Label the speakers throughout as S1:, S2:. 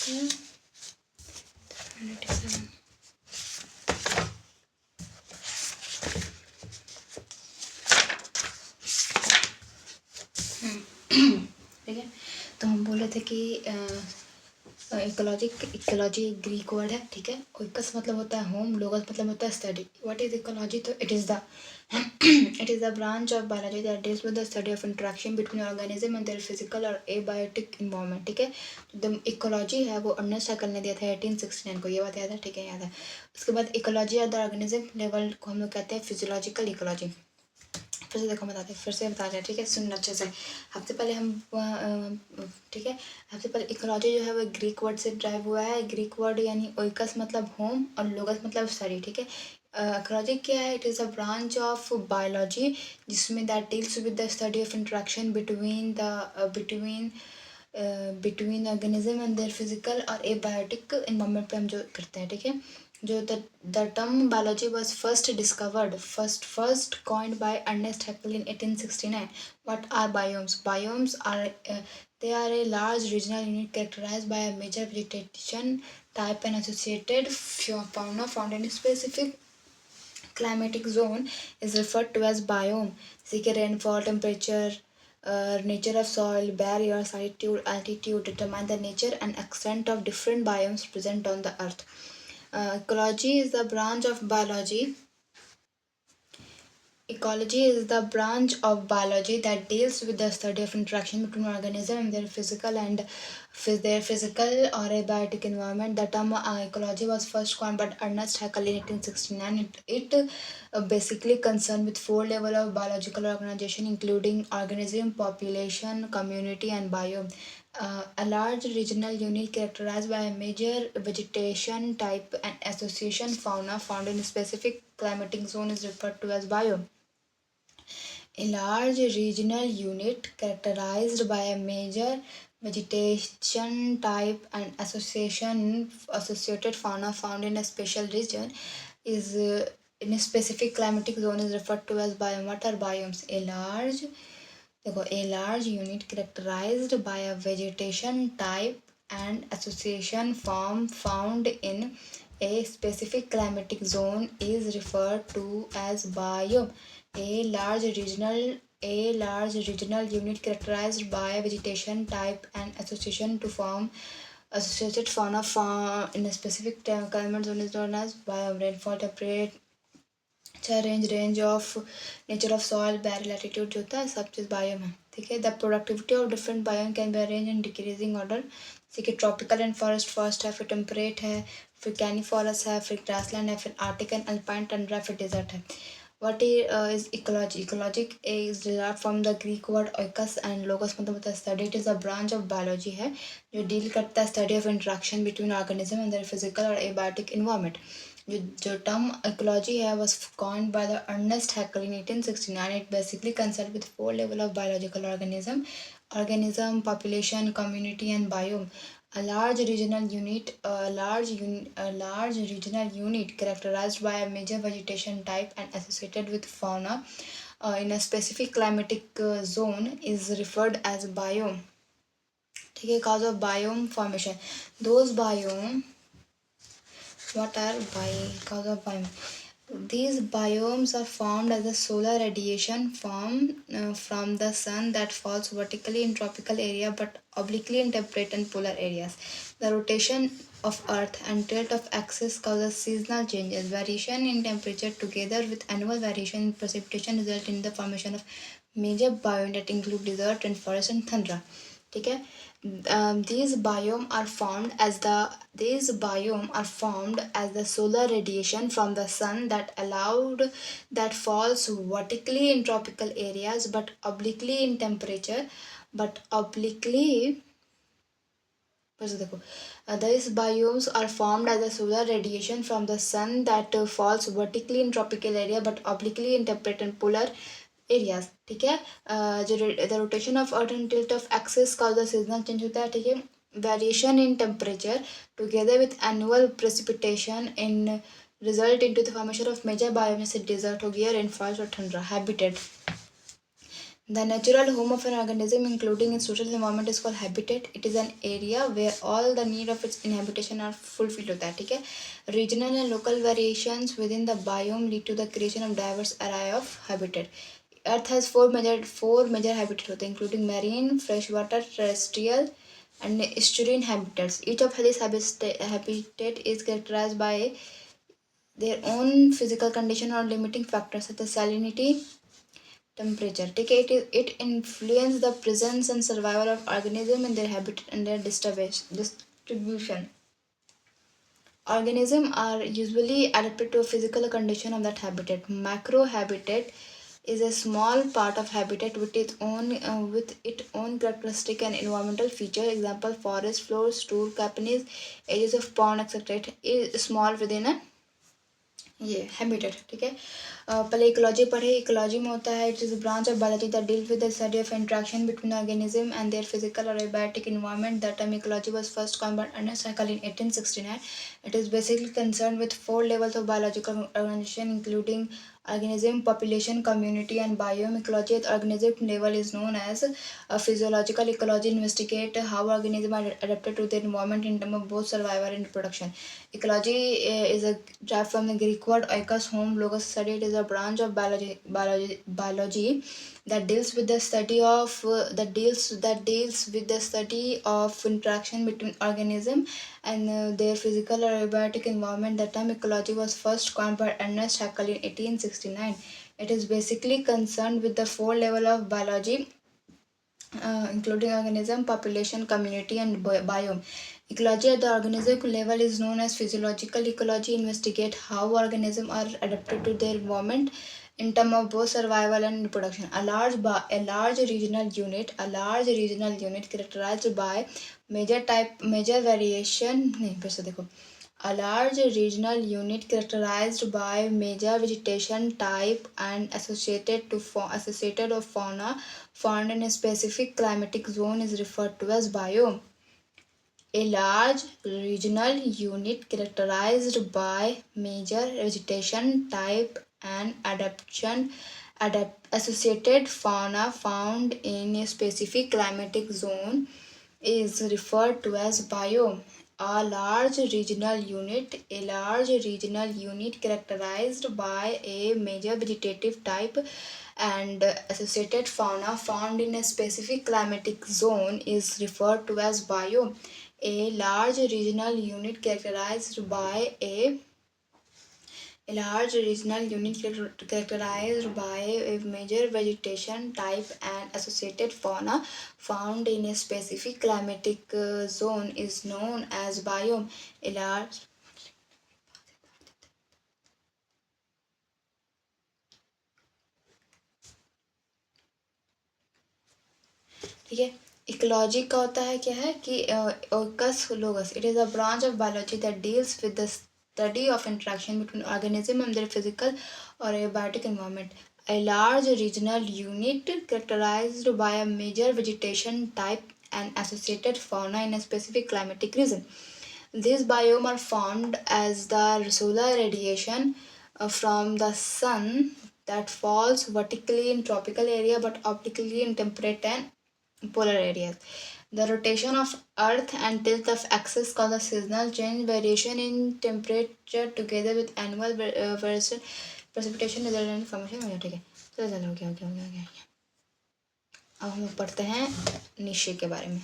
S1: ठीक है, तो हम बोल रहे थे कि इकोलॉजी ग्रीक वर्ड है, ठीक है। ओइकस मतलब होता है होम, लोगस मतलब होता है स्टडी। What is ecology? तो it is the branch of biology that deals with the study of interaction between organism and their physical और एबायोटिक इन्वायरमेंट, ठीक है। तो इकोलॉजी है वो अर्नेस्ट हैकेल ने दिया था 1869 को, ये बात याद है, ठीक है, याद है। उसके बाद ecology of the organism level को हम लोग कहते हैं फिजियोलॉजिकल इकोलॉजी। फिर से देखो बताते फिर से बता रहे हैं, ठीक है, सुनना अच्छे से। सबसे पहले हम ठीक है, सबसे पहले इकोलॉजी जो है वो ग्रीक वर्ड से ड्राइव हुआ है। ग्रीक वर्ड यानी ओइकस मतलब होम और लोगस मतलब स्टडी, ठीक है। इकोलॉजी क्या है? It is a branch of biology जिसमें that deals with the study of interaction between organism and their physical और एबायोटिक इन्वायरमेंट पे हम जो करते हैं, ठीक है। जो the term biology was first coined by Ernest Haeckel in 1869. What are biomes? Biomes are they are a large regional unit characterized by a major vegetation type and associated fauna found in a specific climatic zone is referred to as biome. See, rainfall, temperature, nature of soil, barriers, altitude determine the nature and extent of different biomes present on the earth. Ecology is the branch of biology. Ecology is the branch of biology that deals with the study of interaction between organisms and their physical or abiotic environment. The term ecology was first coined by Ernest Haeckel in 1869. It basically concerned with 4 levels of biological organization, including organism, population, community, and biome. A large regional unit characterized by a major vegetation type and association fauna found in a specific climatic zone is referred to as biome. A large regional unit characterized by a major vegetation type and associated fauna found in a special region is in a specific climatic zone is referred to as biome. What are biomes? A large unit characterized by a vegetation type and association form found in a specific climatic zone is referred to as biome. A large regional unit characterized by a vegetation type and association to form associated fauna in a specific climate zone is known as biome. Rainfall, temperature, range of nature of soil, barrier, latitude जो होता है सब चीज़ biome है, ठीक है। The productivity of different biome can be arrange in decreasing order. ठीक है, tropical and forest first है, फिर टेम्परेट है, फिर कैनिफॉरस है, फिर ग्रासलैंड है, फिर आर्टिक एंड अल्पाइन टंड्रा, फिर डेजर्ट है। What is ecology? Ecology is derived from the Greek word oikos and logos मतलब होता है study. It is a branch of biology है जो deal करता है study of interaction between organism and their physical or abiotic environment. जो term ecology है was coined by the Ernest Haeckel in 1869. It basically concerned with 4 level of biological organism, population, community, and biome. A large regional unit characterized by a major vegetation type and associated with fauna in a specific climatic zone is referred as biome. ठीक है, cause of biome formation. Those biome, what are cause of biome? These biomes are formed as the solar radiation from the sun that falls vertically in tropical area but obliquely in temperate and polar areas. The rotation of Earth and tilt of axis causes seasonal changes. Variation in temperature together with annual variation in precipitation result in the formation of major biomes that include desert and forest and tundra. ठीक है, these biomes are formed as the solar radiation from the sun that falls vertically in tropical areas but obliquely in temperature these biomes are formed as the solar radiation from the sun that falls vertically in tropical area but obliquely in temperate and polar areas, ठीक है। The rotation of earth and tilt of axis का जो seasonal change होता है, ठीक है। Variation in temperature together with annual precipitation in result into the formation of major biome, जैसे desert हो गया, रेनफॉल्स और ठंडा habitat. The natural home of an organism, including its social environment, is called habitat. It is an area where all the need of its inhabitation are fulfilled होता है, ठीक है. Regional and local variations within the biome lead to the creation of diverse array of habitat. Earth has four major habitats होते हैं, including marine, freshwater, terrestrial, and estuarine habitats. Each of these habitat is characterized by their own physical condition or limiting factors such as salinity, temperature. ठीक है. It influence the presence and survival of organism in their habitat and their distribution. Organisms are usually adapted to a physical condition of that habitat. Macrohabitat is a small part of habitat with its own characteristic and environmental feature. Example: forest floors, stool capanis, edges of pond, etc. It is small within a ये habitat. ठीक है. पहले ecology पढ़े. Ecology में होता है, it is branch of biology that deal with the study of interaction between organism and their physical और abiotic environment. The term ecology was first coined by Ernest Haeckel in 1869. It is basically concerned with four levels of biological organization, including organism, population, community, and biome. Ecology at organism level is known as physiological ecology. Investigate how organisms are adapted to their environment in terms of both survival and reproduction. Ecology is a derived from the Greek word oikos, home, logos, study. It is a branch of biology that deals with the study of interaction between organisms and their physical or abiotic environment. The term ecology was first coined by Ernest Haeckel in 1869. It is basically concerned with the four levels of biology, including organism, population, community, and biome. Ecology at the organism level is known as physiological ecology. Investigate how organisms are adapted to their environment in terms of both survival and reproduction. A large regional unit characterized by major variation. नहीं फिर से देखो. A large regional unit characterized by major vegetation type and associated of fauna found in a specific climatic zone is referred to as biome. A large regional unit characterized by major vegetation type and associated fauna found in a specific climatic zone is referred to as biome. A large regional unit characterized by a major vegetative type and associated fauna found in a specific climatic zone is referred to as biome. A large regional unit characterized by a major vegetation type and associated fauna found in a specific climatic zone is known as biome. A large ठीक है. Ecology का होता है क्या है कि oikos logos. It is a branch of biology that deals with the study of interaction between organism and their physical or abiotic environment. A large regional unit characterized by a major vegetation type and associated fauna in a specific climatic region. These biomes are formed as the solar radiation from the sun that falls vertically in tropical area but obliquely in temperate and polar areas. The rotation of Earth and tilt of axis causes seasonal change, variation in temperature together with annual precipitation resulting in formation. ठीक है. चलो चलो हो गया. अब हम पढ़ते हैं निशे के बारे में.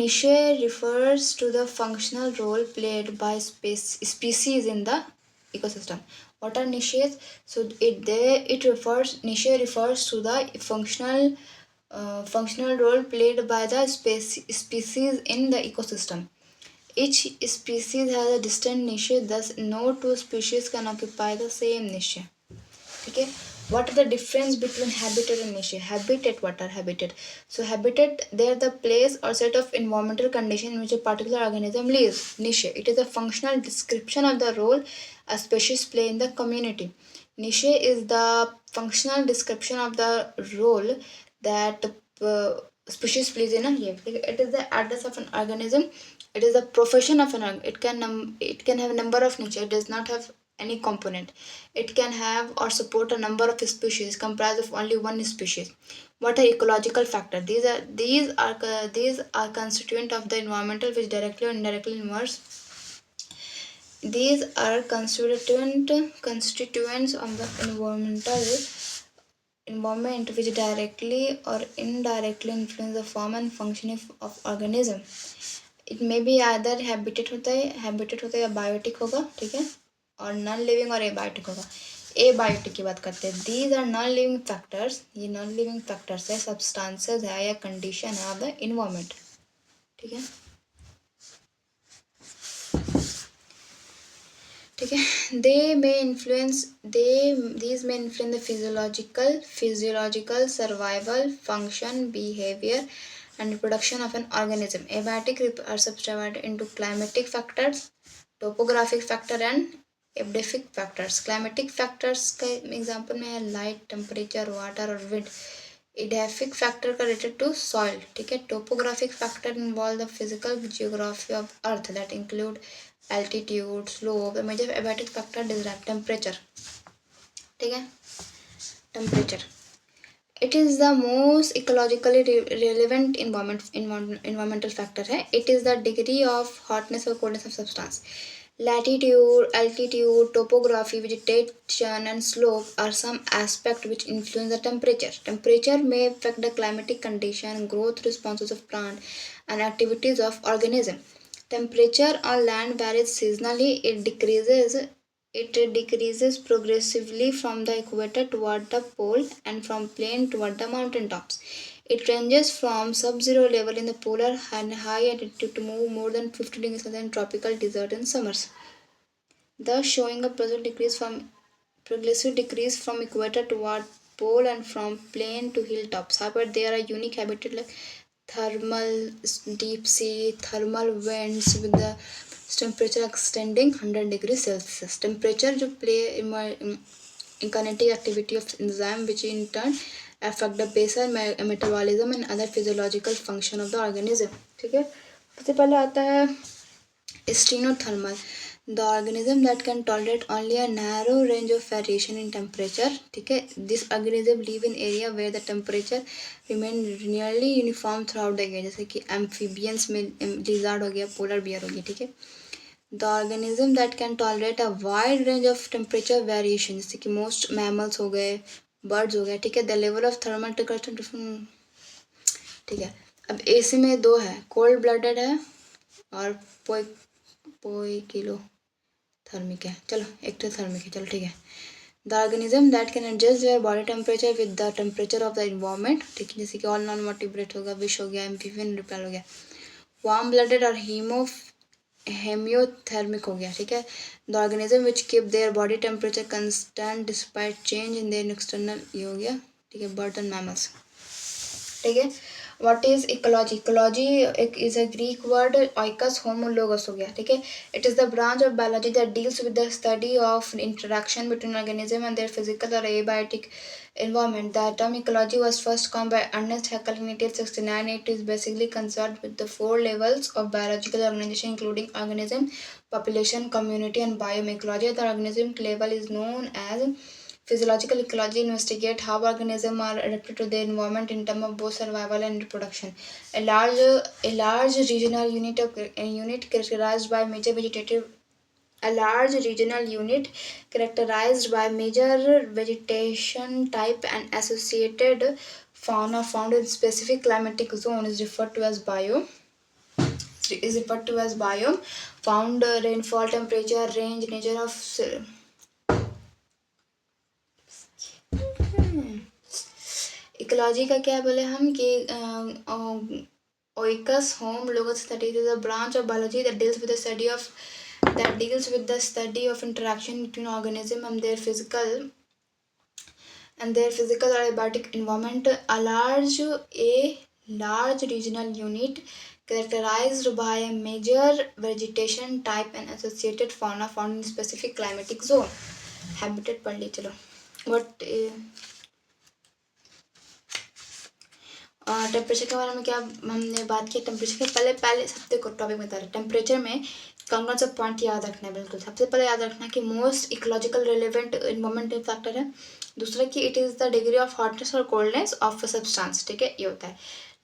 S1: Niche refers to the functional role played by species in the ecosystem. What are niches? So niche refers to the functional role played by the species in the ecosystem. Each species has a distinct niche, thus no two species can occupy the same niche. Okay. What are the difference between habitat and niche? What are habitat? So habitat, they are the place or set of environmental condition in which a particular organism lives. Niche, it is a functional description of the role a species play in the community. Niche is the functional description of the role that species plays in a life. It is the address of an organism. It is the profession of an organism. It can have a number of niche. It does not have any component. It can have or support a number of species comprised of only one species. What are ecological factors? These are constituent of the environmental which directly or indirectly involves. These are constituents of the environment which directly or indirectly influence the form and functioning of organism. It may be other habitat होता है या biotic होगा, ठीक है, और non living और abiotic होगा. Abiotic की बात करते हैं. These are non living factors. ये नॉन लिविंग फैक्टर्स है, सब्सटेंसेस है या कंडीशन है ऑफ द इन्वायरमेंट. ठीक है, ठीक है. They may influence these may influence the physiological survival function behaviour and reproduction of an organism. Abiotic are subdivided into climatic factors, topographic factor and edaphic factors. Climatic factors का example में है light, temperature, water और wind. Edaphic factor का related to soil. ठीक है. Topographic factor involve the physical geography of earth that include altitude, slope. The major abiotic factor describe temperature. ठीक है, temperature. It is the most ecologically relevant environmental factor है. It is the degree of hotness or coldness of substance. Latitude, altitude, topography, vegetation and slope are some aspects which influence the temperature. Temperature may affect the climatic condition, growth responses of plant and activities of organism. Temperature on land varies seasonally. It decreases progressively from the equator toward the pole and from plain toward the mountain tops. It ranges from sub-zero level in the polar and high altitude to move more than 50 degrees Celsius in tropical desert in summers, thus showing a progressive decrease from equator toward pole and from plain to hilltops. However, there are unique habitats like thermal deep sea, thermal winds with the temperature extending 100 degrees Celsius. Temperature जो play in kinetic activity of enzyme which in turn affect the basal metabolism and other physiological function of the organism. ठीक है, सबसे पहले आता है stenothermal. The organism that can tolerate only a narrow range of variation in temperature. ठीक है, this organism live in area where the temperature remain nearly uniform throughout the year. जैसे कि amphibians में lizard हो गया, polar bear हो गया. ठीक है, the organism that can tolerate a wide range of temperature variation, जैसे कि most mammals हो गए, birds हो गए. ठीक है, the level of thermal temperature different. ठीक है, अब AC में दो है, cold blooded है और पोइकिलो थर्मिक है. चलो एक्टोथर्मिक है. चलो ठीक है. The organism that can adjust there body temperature with the temperature of the environment. ठीक है, जैसे कि ऑल नॉन वर्टिब्रेट होगा, विश हो गया, एम्फीबियन रिप्टाइल हो गया. वार्म ब्लडेड और हेमियोथर्मिक हो गया. ठीक है, the organism which keep their body temperature constant despite change in their external, ये हो गया. ठीक है, बर्ड एंड मैमल्स. ठीक है. What is ecology? Ecology is a Greek word, oikos homologos हो गया. ठीक है, it is the branch of biology that deals with the study of interaction between organism and their physical or abiotic environment. The term ecology was first coined by Ernest Haeckel in 1869. It is basically concerned with the 4 levels of biological organization including organism, population, community and biome. Ecology at the organism level is known as physiological ecology. Investigate how organisms are adapted to their environment in terms of both survival and reproduction. A large regional unit characterized by major vegetative a large regional unit characterized by major vegetation type and associated fauna found in specific climatic zone is referred to as biome. Found rainfall, temperature range, nature of ecology का क्या बोले हम कि oikos homologous study is a branch of biology that deals with the study of interaction between organisms and their physical or abiotic environment. A large regional unit characterized by a major vegetation type and associated fauna found in specific climatic zone. Habitat पढ़ ली. चलो, what temperature के बारे में क्या हमने बात की, temperature के पहले सबसे टॉपिक बता रहे टेम्परेचर में कौन सा पॉइंट याद रखना है। बिल्कुल सबसे पहले याद रखना कि most ecological relevant environmental factor है। दूसरा कि it is the degree of hotness और कोल्डनेस ऑफ सब्सटेंस, ठीक है, ये होता है।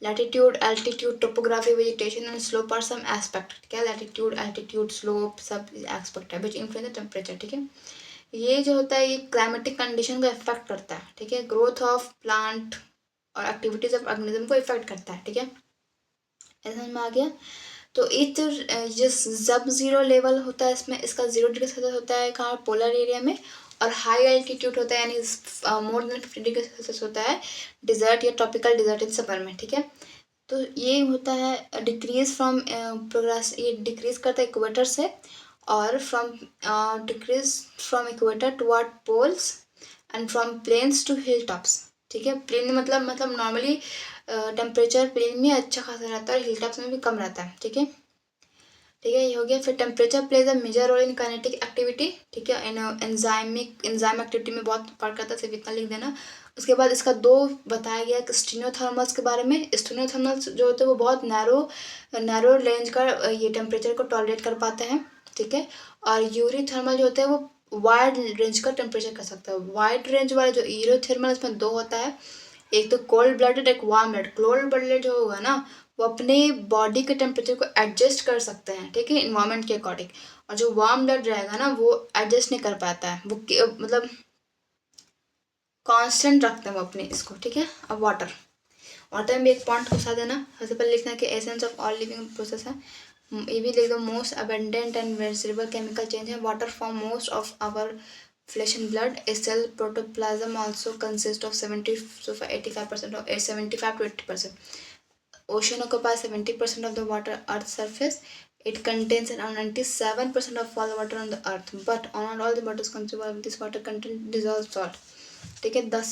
S1: Latitude, altitude, topography, vegetation and slope are some aspect, ठीक है, लैटिट्यूड, एल्टीट्यूड, स्लोप सब एस्पेक्ट है विच इन्फ्लुएंस द टेम्परेचर, ठीक है। ये जो होता है ये क्लाइमेटिक कंडीशन को इफेक्ट करता है, ठीक है, ग्रोथ ऑफ प्लांट और एक्टिविटीज ऑफ ऑर्गेनिज्म को इफेक्ट करता है, ठीक है, ऐसा समझ में आ गया। तो इट जिस जब जीरो लेवल होता है इसमें, इसका 0 डिग्री सेल्सियस होता है कहाँ, पोलर एरिया में, और हाई एल्टीट्यूड होता है यानी मोर देन 50 डिग्री सेल्सियस होता है डिजर्ट या ट्रॉपिकल डिजर्ट इन समर में, ठीक है। तो ये होता है डिक्रीज फ्रॉम प्रोग्रेस, ये डिक्रीज करता है इक्वेटर से, और from decrease from equator toward poles and from plains to hill tops, ठीक है। प्लेन मतलब नॉर्मली टेम्परेचर प्लेन में अच्छा खासा रहता है और हिल टॉप्स में भी कम रहता है, ठीक है, ठीक है, ये हो गया। फिर temperature plays a major role in kinetic activity, ठीक है, इन एंजाइम एक्टिविटी में बहुत फर्क करता है, सिर्फ इतना लिख देना। उसके बाद इसका 2 बताया गया स्टीनोथर्मल्स के बारे में। स्टीनोथर्मल्स जो होते हैं वो बहुत नैरो रेंज का ये टेम्परेचर को टॉलरेट कर पाते हैं, ठीक है, और यूरी थर्मल जो होते हैं वो वाइड रेंज का टेम्परेचर कर सकता है। वाइड रेंज वाले जो यूरोथर्मल इसमें 2 होता है, एक तो कोल्ड ब्लडेड, एक वार्म ब्लड। कोल्ड ब्लडेड जो होगा ना वो अपने बॉडी के टेम्परेचर को एडजस्ट कर सकते हैं, ठीक है, इन्वायरमेंट के अकॉर्डिंग, और जो वार्म ब्लड रहेगा ना वो एडजस्ट नहीं कर पाता है, वो मतलब कांस्टेंट रखते हैं वो अपने इसको, ठीक है। अब वाटर में भी एक पॉइंट घुसा देना, सबसे पहले लिखना कि essence of all living process है, ये भी लिख दो। Most abundant and visible chemical change है, water form most of our flesh and blood. A cell protoplasm also consists of 70 to 85% or 75 to 80%. Ocean occupies 70% of the water Earth's surface. It contains around 97% of all water on the earth, but not all the waters consumed of this water contain dissolved salt. ठीक है, the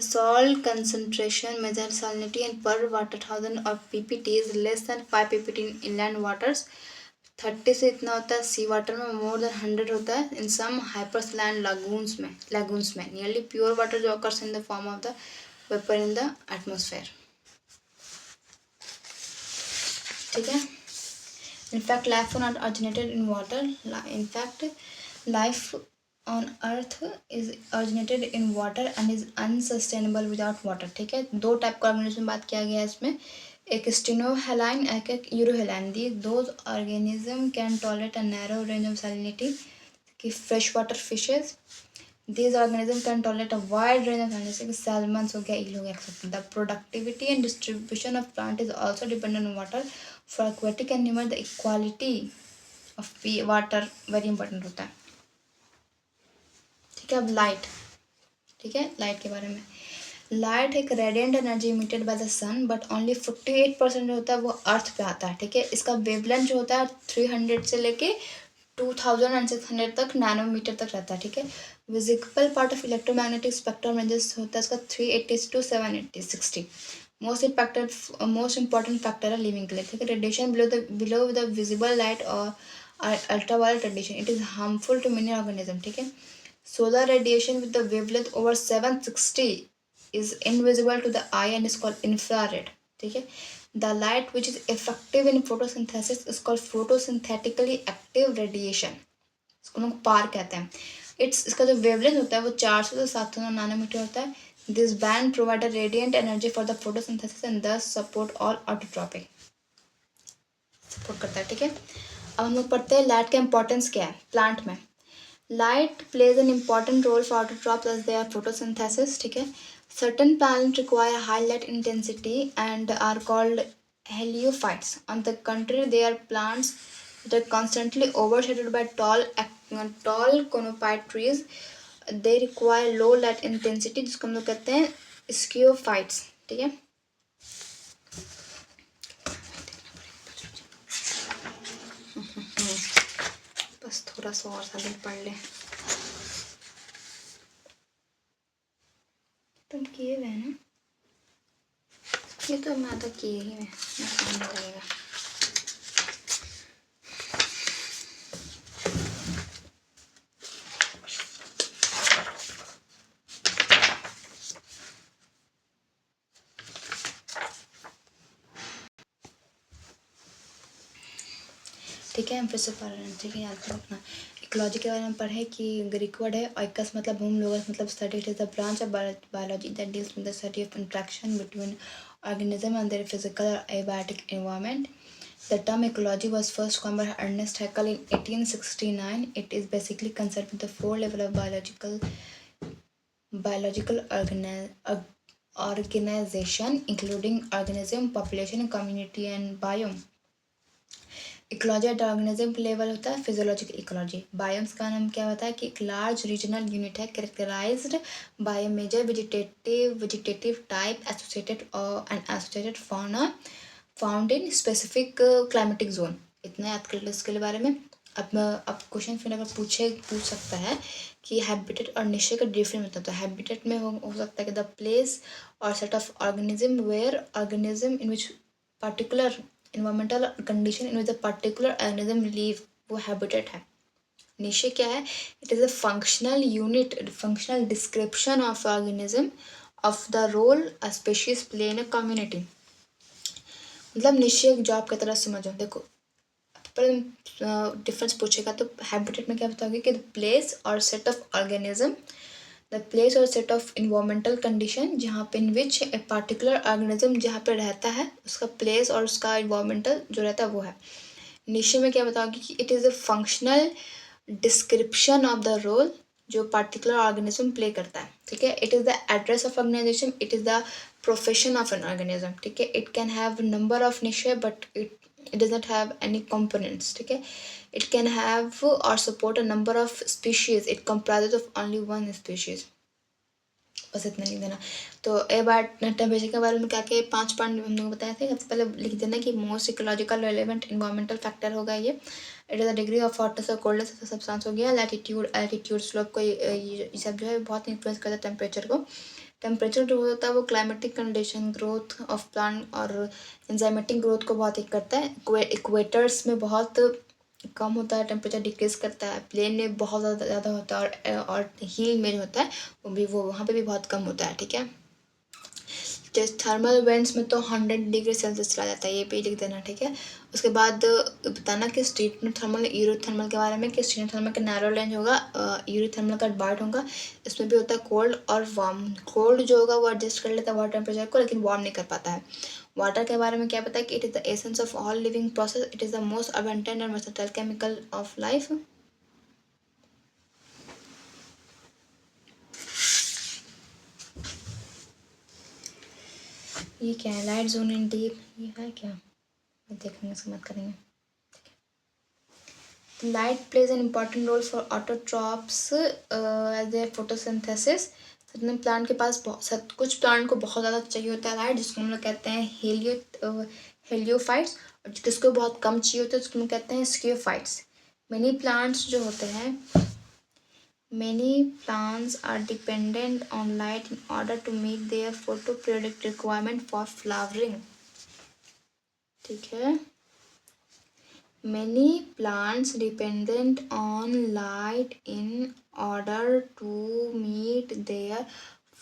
S1: salt concentration measured salinity in per water thousand of ppt is less than 5 ppt in inland waters. 30 से इतना होता है सी water में, more than 100 होता है इन सम हाइपरसलैंड lagoons में नियरली प्योर वाटर जो occurs in the form of the vapour in the atmosphere, ठीक है। In fact life on earth originated in water. In fact life on earth is originated in water and is unsustainable without water, ठीक है। 2 type का organism बात किया गया है इसमें, एक स्टेनोहेलाइन, एक euryhaline. The those organism can tolerate a narrow range of salinity कि fresh water fishes. These organisms can tolerate a wide range of animals like salmon हो गया, eel हो गया, etc. The productivity and distribution of plant is also dependent on water. For aquatic animal, the equality of water very important होता है, ठीक है। अब light, ठीक है, लाइट के बारे में। लाइट एक radiant energy emitted by the sun, but only 48% जो होता है वो अर्थ पे आता है, ठीक है। इसका वेवलेंथ जो होता है 300 से लेके 2600 तक नैनोमीटर तक रहता है, ठीक है। Visible part of electromagnetic spectrum ranges होता है इसका 380 टू 780 60। मोस्ट इंपॉर्टेंट फैक्टर है लिविंग के लिए, ठीक है। Radiation below the visible light और ultraviolet radiation, it is harmful to many organism, ठीक है। Solar radiation with the wavelength over 760 is invisible to the eye and is called infrared, ठीक है। The light which is effective in photosynthesis is called photosynthetically active radiation, इसको लोग पार कहते हैं। इसका जो वेवलेंथ होता है वो 400 से 700 नैनोमीटर होता है। This band provide a radiant energy for the photosynthesis and दस सपोर्ट ऑल ऑटोट्रॉपिक, सपोर्ट करता है, ठीक है। अब हम लोग पढ़ते हैं लाइट का इंपॉर्टेंस क्या है प्लांट में। Light plays an important role for autotrophs as they are photosynthesis, ठीक है। Certain plants require high light intensity and are called heliophytes. On the contrary, they are plants that are constantly overshadowed by tall conophyte trees. They require low light intensity, जिसको हम लोग कहते हैं sciophytes, ठीक है। बस थोड़ा सा और सा पढ़ ले, तुम किए हुए ना, ये तो मैं तो किए ही मैं सामने लगेगा। ठीक है, हम फिर से पढ़ रहे हैं, ठीक है, याद रखना। इकोलॉजी के बारे में पढ़े कि ग्रीक वर्ड है ऑइकस मतलब होम, लोगस मतलब study, it is the branch of biology that deals with the study of interaction between organism and their physical or abiotic environment. The term ecology was first coined by Ernest Haeckel in 1869. It is basically concerned with the four levels of biological organization, including organism, population, community and biome. Ecology at organism level होता है physiological ecology. Biomes का नाम क्या होता है कि एक large regional unit है characterised by a major vegetative type associated and associated fauna found in specific climatic zone. इतना याद कर लो इसके बारे में। अब क्वेश्चन फिर अगर पूछ सकता है कि हैबिटेट और निशे का डिफरेंस होता है, तो हैबिटेट में हो सकता है कि द प्लेस और set of organism where organism in which particular environmental condition in which the particular organism live, वो हैबिटेट है। निशे क्या है? It is a functional unit, functional description of organism of the role a species play in a community. मतलब niche एक job की तरह समझो। देखो पर डिफरेंस पूछेगा तो हैबिटेट में क्या बताओगे कि द प्लेस और set of organism, the place और सेट ऑफ इन्वायरमेंटल कंडीशन जहाँ पे इन विच ए पार्टिकुलर ऑर्गेनिज्म जहाँ पे रहता है उसका प्लेस और उसका इन्वायरमेंटल जो रहता है वो है। निशे में क्या बताओगे कि it is a functional description of the role जो पार्टिकुलर ऑर्गेनिज्म प्ले करता है। ठीक है, it is the address of organisation, it is the profession of an organism. ठीक है, it can have number of niche but it does not have any components. ठीक है, it can have or support a number of species, it comprises of only one species। बस इतना लिख देना। तो ए बार temperature के बारे में क्या क्या 5 पॉइंट हम लोग बताए थे। सबसे पहले लिख देना कि most ecological relevant environmental factor होगा ये। It is the degree of hotness और कोल्डनेस ऑफ सब्सटेंस हो गया। लैटिट्यूड एल्टीट्यूड स्लोप को ये सब जो है बहुत इन्फ्लुएंस करता है टेम्परेचर को। टेम्परेचर जो होता है वो climatic condition, growth of plant और एंजाइमेटिक ग्रोथ को बहुत एक करता है। इक्वेटर्स में बहुत कम होता है टेम्परेचर, डिक्रीज करता है। प्लेन में बहुत ज़्यादा होता है और हिल में जो होता है वो वहाँ पे भी बहुत कम होता है। ठीक है, जैसे थर्मल वेंट्स में तो 100 डिग्री सेल्सियस चला जाता है, ये पे लिख देना। ठीक है, उसके बाद बताना कि स्ट्रीट थर्मल यूरोथर्मल के बारे में कि स्ट्रीट थर्मल का नैरो रेंज होगा, यूरोथर्मल का बार्ड होगा। इसमें भी होता है कोल्ड और वार्म। कोल्ड जो होगा वो एडजस्ट कर लेता है वाटर टेम्परेचर को, लेकिन वार्म नहीं कर पाता है। वाटर के बारे में क्या पता है कि it is the essence of all living process, it is the most abundant and versatile chemical of life. ये क्या है? लाइट जोन इन डीप, ये है क्या? देखेंगे, समझ करेंगे। Light plays an important role for autotrophs as their photosynthesis। सतन प्लांट के पास कुछ प्लांट को बहुत ज़्यादा चाहिए होता है लाइट, जिसको हम लोग कहते हैं हेलियोफाइट्स, और जिसको बहुत कम चाहिए होता है उसको हम कहते हैं स्कियोफाइट्स। मेनी प्लांट्स जो होते हैं, many plants are dependent on light in order to meet their photoperiodic requirement for flowering। ठीक है, many plants dependent on light in order to meet their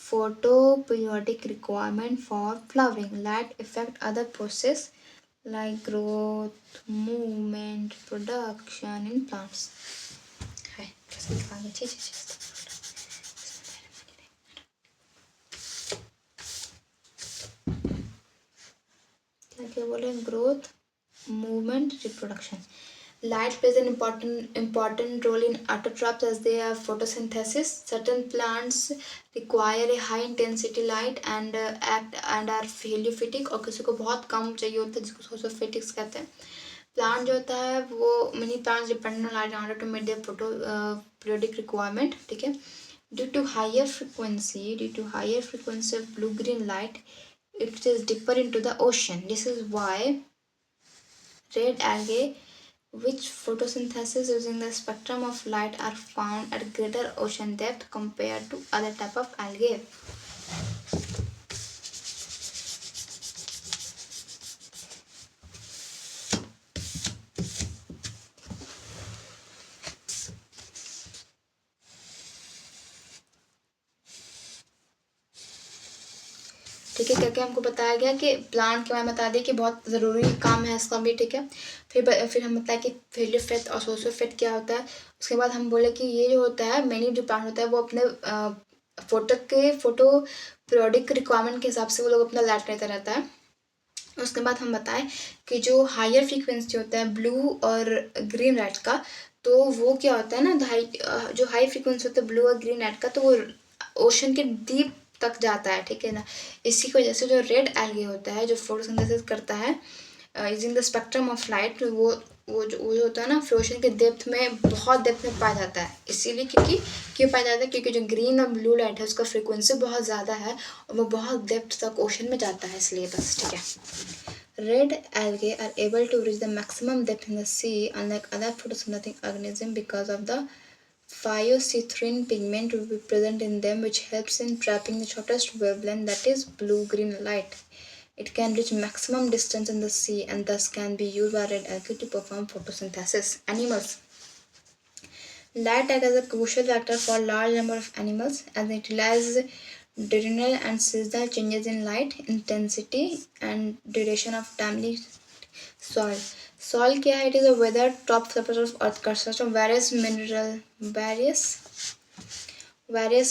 S1: photoperiodic requirement for flowering। Light affect other process like growth, movement, production in plants। है कैसे लिखांगे? क्या बोले? Growth, movement, reproduction। Light plays an important role in autotrophs as they have photosynthesis। Certain plants require a high intensity light and act and are heliophytic, और किसी को बहुत कम चाहिए होता है जिसको photophytics कहते हैं। प्लांट जो होता है वो many plants depend on light in order to meet their photoperiodic requirement। ठीक है, due to higher frequency of blue green light, it is deeper into the ocean। This is why red algae, which photosynthesis using the spectrum of light, are found at greater ocean depth compared to other type of algae। ठीक है। क्या क्या हमको बताया गया कि plant के बारे में बता दिया कि बहुत ज़रूरी काम है इसका भी, ठीक है। फिर हम बताया कि फेलियर फेट और सोशल फेट क्या होता है। उसके बाद हम बोले कि ये जो होता है मैनी जो प्लांट होता है वो अपने फोटो पीरियोडिक रिक्वायरमेंट के हिसाब से वो लोग अपना लाइट लेता रहता है। उसके बाद हम बताएं कि जो हायर फ्रीक्वेंसी होता है ब्लू और ग्रीन लाइट का, तो वो क्या होता है ना, जो हाई फ्रीक्वेंसी होता है ब्लू और ग्रीन लाइट का, तो वो ओशन के डीप तक जाता है, ठीक है ना। इसी की वजह से जो रेड एल्गे होता है जो फोटोसिंथेसिस करता है using the spectrum of light, वो जो होता है ना ओशन के डेप्थ में, बहुत डेप्थ में पाया जाता है। इसीलिए क्यों पाया जाता है, क्योंकि जो ग्रीन और ब्लू लाइट है उसका फ्रीक्वेंसी बहुत ज़्यादा है और वो बहुत डेप्थ तक ओशन में जाता है, इसलिए बस, ठीक है। Red algae are able to reach the maximum depth in the sea, unlike other photosynthetic organisms, because of the phytocytrin pigment will be present in them, which helps in trapping the shortest wavelength, that is blue-green light. It can reach maximum distance in the sea and thus can be used by red algae to perform photosynthesis. Animals. Light acts as a crucial factor for a large number of animals as it utilizes diurnal and seasonal changes in light intensity and duration of timely soil. Soil क्या है? It is a weather top surface of earth consists of various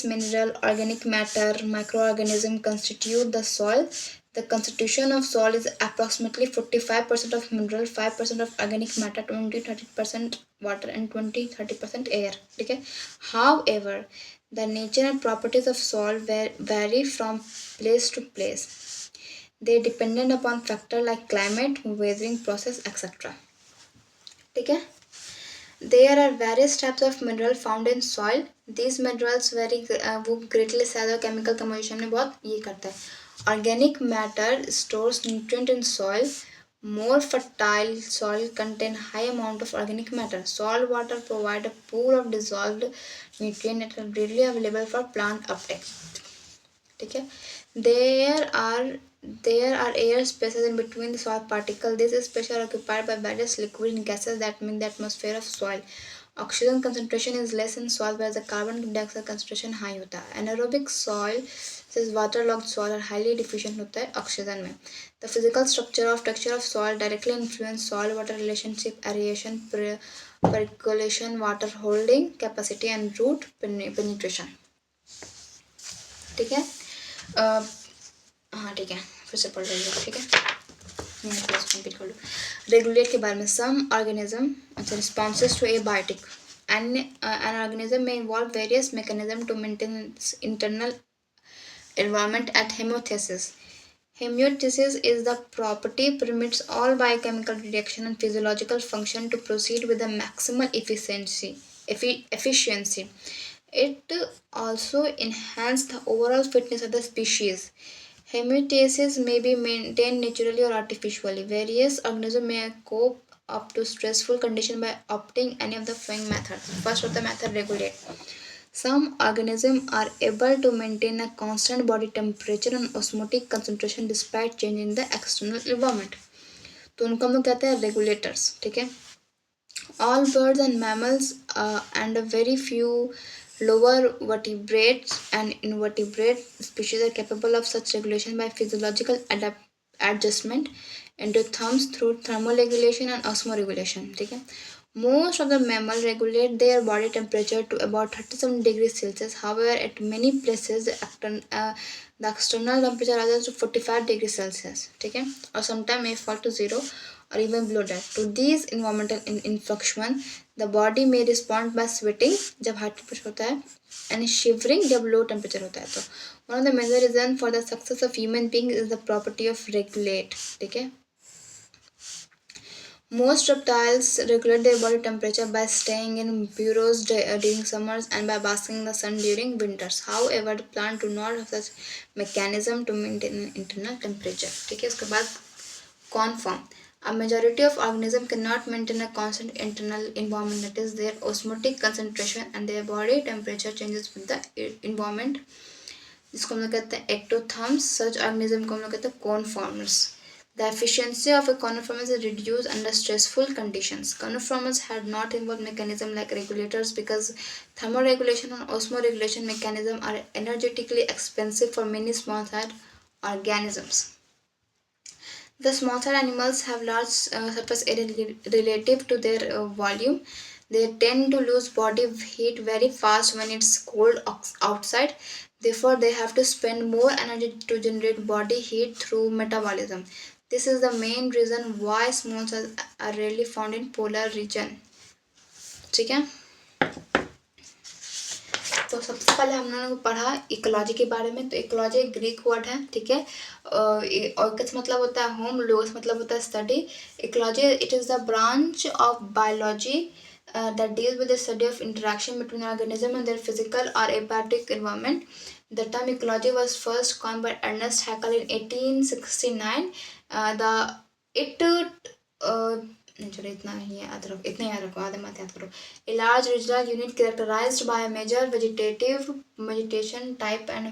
S1: mineral, organic matter, microorganisms constitute the soil. The constitution of soil is approximately 45% of mineral, 5% of organic matter, 20-30% water, and 20-30% air. Okay. However, the nature and properties of soil vary from place to place. They dependent upon factors like climate, weathering process, etc. Okay. There are various types of mineral found in soil. These minerals vary वो greatly size और chemical composition में बहुत ये करता है. Organic matter stores nutrient in soil. More fertile soil contain high amount of organic matter. Soil water provide a pool of dissolved nutrient that are readily available for plant uptake. ठीक है. There are air spaces in between the soil particles. These spaces are occupied by various liquid and gases that make the atmosphere of soil. Oxygen concentration is less in soil, whereas the carbon dioxide concentration high होता है. Anaerobic soil, such as waterlogged soil, are highly deficient होता है oxygen में. The physical texture of soil directly influence soil-water relationship, aeration, percolation, water holding capacity, and root penetration. ठीक है. हाँ ठीक है, फिर से पढ़ रही हूँ, ठीक है. मैं क्लास कंप्लीट कर लूँ. रेगुलेट के बारे में. सम ऑर्गेनिज्म, अच्छा, responses to abiotic. An organism may involve various mechanisms to maintain its internal environment at homeostasis. Homeostasis is the property permits all biochemical reaction and physiological function to proceed with the maximal efficiency. It also enhances the overall fitness of the species. Homeostasis may be maintained naturally or artificially. Various organisms may cope up to stressful conditions by opting any of the following methods. First of the method, regulate. Some organisms are able to maintain a constant body temperature and osmotic concentration despite change in the external environment. तो उनको हम लोग कहते हैं regulators, ठीक है. All birds and mammals and a very few lower vertebrates and invertebrate species are capable of such regulation by physiological adjustment endotherms through thermoregulation and osmoregulation. ठीक है. Most of the mammals regulate their body temperature to about 37 degrees Celsius. However, at many places the external temperature rises to 45 degrees Celsius. ठीक है. Or sometimes may fall to 0 or even below that. To these environmental influctuations, the body may respond by sweating जब high temperature होता है and shivering जब low temperature होता है. तो one of the major reasons for the success of human beings is the property of regulate. ठीक है. Most reptiles regulate their body temperature by staying in burrows during summers and by basking in the sun during winters. However, the plants do not have such mechanism to maintain an internal temperature. ठीक है. इसके बाद conform. A majority of organisms cannot maintain a constant internal environment, that is, their osmotic concentration and their body temperature changes with the environment. जिसको हम लोग कहते हैं ectotherms. Such organism को हम लोग कहते हैं conformers. The efficiency of a conformers is reduced under stressful conditions. Conformers had not involved mechanisms like regulators because thermoregulation and osmoregulation mechanisms are energetically expensive for many small-sized organisms. The small cell animals have large surface area relative to their volume. They tend to lose body heat very fast when it's cold outside. Therefore, they have to spend more energy to generate body heat through metabolism. This is the main reason why small cells are rarely found in polar region. ठीक है, तो सबसे पहले हम लोगों ने पढ़ा ecology के बारे में। तो इकोलॉजी एक ग्रीक वर्ड है, ठीक है। ऑइकस मतलब होता है होम, लोगस मतलब होता है study. Ecology it is the branch of biology that deals with the study of interaction between organisms and their physical or abiotic environment. The term ecology was first coined by Ernest Haeckel in 1869. The it चलो इतना ही याद रखो, इतना याद रखो, आधे मत याद करो। A large regional unit characterized by a major vegetative vegetation type and